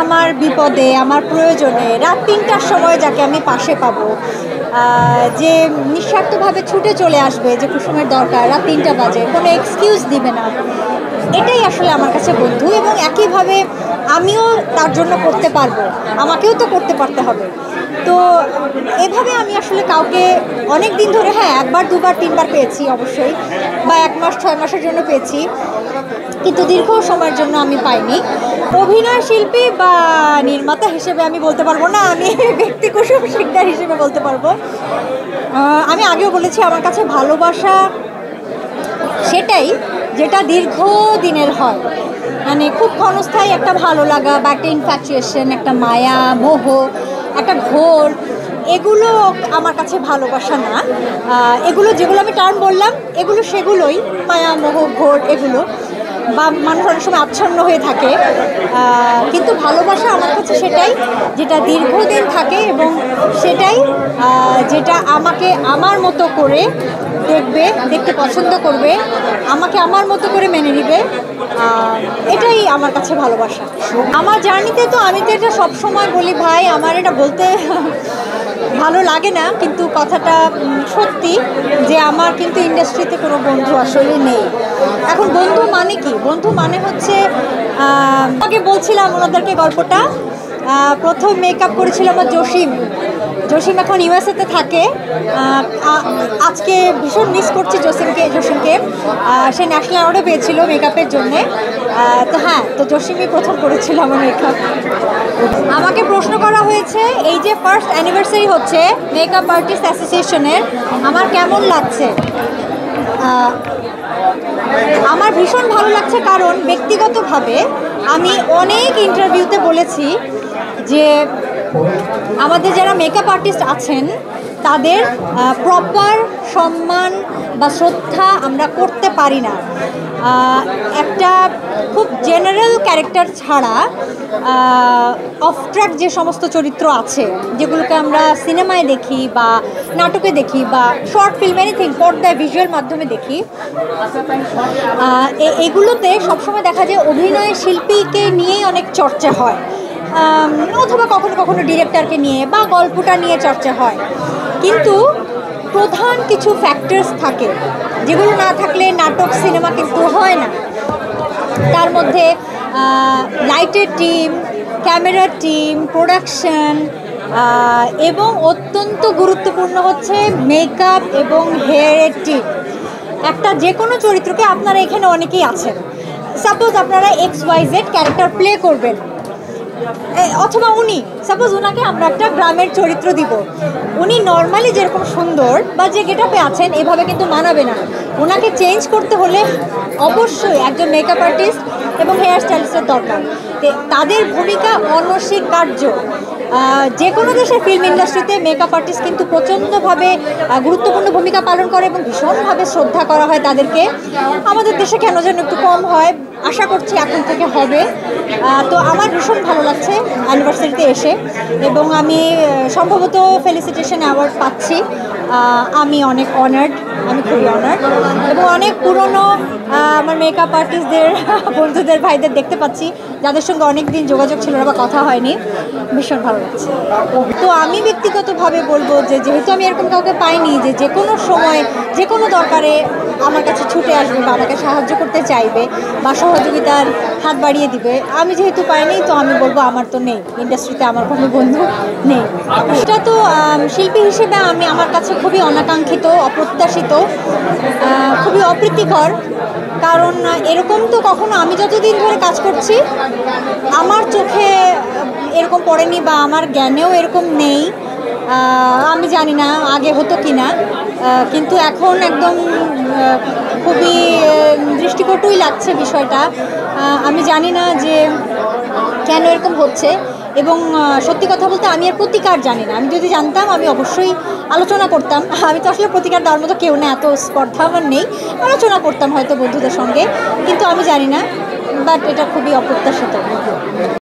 আমার বিপদে আমার প্রয়োজনে রাত ৩টার সময় যাকে আমি পাশে পাবো, যে নিঃস্বার্থভাবে ছুটে চলে আসবে, যে কুসুমের দরকার রাত ৩টা বাজে, কোনো এক্সকিউজ দিবে না, এটাই আসলে আমার কাছে বন্ধু। এবং একইভাবে আমিও তার জন্য করতে পারবো, আমাকেও তো করতে পারতে হবে। তো এভাবে আমি আসলে কাউকে অনেক দিন ধরে, হ্যাঁ, একবার দুবার তিনবার পেয়েছি অবশ্যই, বা 1 মাস 6 মাসের জন্য পেয়েছি, কিন্তু দীর্ঘ সময়ের জন্য আমি পাইনি। অভিনয় শিল্পী বা নির্মাতা হিসেবে আমি বলতে পারবো না, আমি ব্যক্তি কুসুম শিকদার হিসেবে বলতে পারবো। আমি আগেও বলেছি, আমার কাছে ভালোবাসা সেটাই যেটা দীর্ঘদিনের হয়, মানে খুব ক্ষণস্থায়ী একটা ভালো লাগা বা একটা ইনফ্যাচুয়েশন, একটা মায়া মোহ, একটা ঘোর, এগুলো আমার কাছে ভালোবাসা না। এগুলো যেগুলো আমি টার্ম বললাম, এগুলো সেগুলোই, মায়া মোহ ঘোর, এগুলো, বা মানুষ অনেক সময় আচ্ছন্ন হয়ে থাকে। কিন্তু ভালোবাসা আমার কাছে সেটাই যেটা দীর্ঘদিন থাকে, এবং সেটাই যেটা আমাকে আমার মতো করে দেখবে, দেখতে পছন্দ করবে, আমাকে আমার মতো করে মেনে নেবে। এটাই আমার কাছে ভালোবাসা। আমার জার্নিতে তো আমি তো এটা সবসময় বলি, ভাই, আমার এটা বলতে ভালো লাগে না, কিন্তু কথাটা সত্যি, যে আমার কিন্তু ইন্ডাস্ট্রিতে কোনো বন্ধু আসলে নেই। এখন বন্ধু মানে কি? বন্ধু মানে হচ্ছে, আগে বলছিলাম ওনাদেরকে গল্পটা, প্রথম মেকআপ করেছিল আমার জসিম এখন ইউএসএতে থাকে। আজকে ভীষণ মিস করছি জসিমকে। সে ন্যাশনাল অ্যাওয়ার্ডও পেয়েছিল মেকআপের জন্যে। তো হ্যাঁ, তো জসিমই প্রথম করেছিল আমার মেকআপ। আমাকে প্রশ্ন করা হয়েছে, এই যে ফার্স্ট অ্যানিভার্সারি হচ্ছে মেকআপ আর্টিস্ট অ্যাসোসিয়েশনের, আমার কেমন লাগছে? আমার ভীষণ ভালো লাগছে, কারণ ব্যক্তিগতভাবে আমি অনেক ইন্টারভিউতে বলেছি যে আমাদের যারা মেকআপ আর্টিস্ট আছেন তাদের প্রপার সম্মান বা শ্রদ্ধা আমরা করতে পারি না। একটা খুব জেনারেল ক্যারেক্টার ছাড়া অফ ট্র্যাক যে সমস্ত চরিত্র আছে, যেগুলোকে আমরা সিনেমায় দেখি বা নাটকে দেখি বা শর্ট ফিল্ম, এনিথিং, পর্দায় ভিজুয়াল মাধ্যমে দেখি, এগুলোতে সবসময় দেখা যায় অভিনয় শিল্পীকে নিয়েই অনেক চর্চা হয়, অথবা কখনো কখনো ডিরেক্টরকে নিয়ে বা গল্পটা নিয়ে চর্চা হয়। কিন্তু প্রধান কিছু ফ্যাক্টরস থাকে, যেগুলো না থাকলে নাটক সিনেমা কিন্তু হয় না। তার মধ্যে লাইটের টিম, ক্যামেরার টিম, প্রোডাকশন, এবং অত্যন্ত গুরুত্বপূর্ণ হচ্ছে মেকআপ এবং হেয়ারের টিম। একটা যে কোনো চরিত্রকে, আপনারা এখানে অনেকেই আছেন, সাপোজ আপনারা XYZ ক্যারেক্টার প্লে করবেন, অথবা সাপোজ ওনাকে আমরা একটা গ্রামের চরিত্র দিব, উনি নর্মালি যেরকম সুন্দর বা যে গেটআপে আছেন এভাবে কিন্তু মানাবে না। ওনাকে চেঞ্জ করতে হলে অবশ্যই একজন মেকআপ আর্টিস্ট এবং হেয়ার স্টাইলিস্টের দরকার। তাদের ভূমিকা অনস্বীকার্য। যে কোনো দেশের ফিল্ম ইন্ডাস্ট্রিতে মেকআপ আর্টিস্ট কিন্তু প্রচণ্ডভাবে গুরুত্বপূর্ণ ভূমিকা পালন করে এবং ভীষণভাবে শ্রদ্ধা করা হয় তাদেরকে। আমাদের দেশে কেন যেন একটু কম হয়, আশা করছি এখন থেকে হবে। তো আমার ভীষণ ভালো লাগছে অ্যানিভার্সারিতে এসে, এবং আমি সম্ভবত ফেলিসিটেশন অ্যাওয়ার্ড পাচ্ছি। আমি অনেক অনার্ড, আমি খুবই অনার্ড, এবং অনেক পুরনো আমার মেকআপ আর্টিস্টদের বন্ধুদের, ভাইদের দেখতে পাচ্ছি, যাদের সঙ্গে অনেক দিন যোগাযোগ ছিল না বা কথা হয়নি। ভীষণ ভালো লাগছে। তো আমি ব্যক্তিগতভাবে বলবো যে, যেহেতু আমি এরকম কাউকে পাইনি যে কোনো সময় যে কোনো দরকারে আমার কাছে ছুটে আসবে বা আমাকে সাহায্য করতে চাইবে বা সহযোগিতার হাত বাড়িয়ে দিবে, আমি যেহেতু পাইনি, তো আমি বলবো আমার তো নেই, ইন্ডাস্ট্রিতে আমার কোনো বন্ধু নেই। সেটা তো শিল্পী হিসেবে আমার কাছে খুবই অনাকাঙ্ক্ষিত, অপ্রত্যাশিত, খুবই অপ্রীতিকর। কারণ এরকম তো কখনো, আমি যতদিন ধরে কাজ করছি আমার চোখে এরকম পড়েনি বা আমার জ্ঞানেও এরকম নেই। আমি জানি না আগে হতো কি না, কিন্তু এখন একদম খুবই দৃষ্টিকটুই লাগছে বিষয়টা। আমি জানি না যে কেন এরকম হচ্ছে, এবং সত্যি কথা বলতে আমি এর প্রতিকার জানি না। আমি যদি জানতাম আমি অবশ্যই আলোচনা করতাম। আমি তো আসলে প্রতিকার দেওয়ার মতো কেউ না, এত স্পর্ধা আমার নেই। আলোচনা করতাম হয়তো বন্ধুদের সঙ্গে, কিন্তু আমি জানি না, বাট এটা খুবই অপ্রত্যাশিত।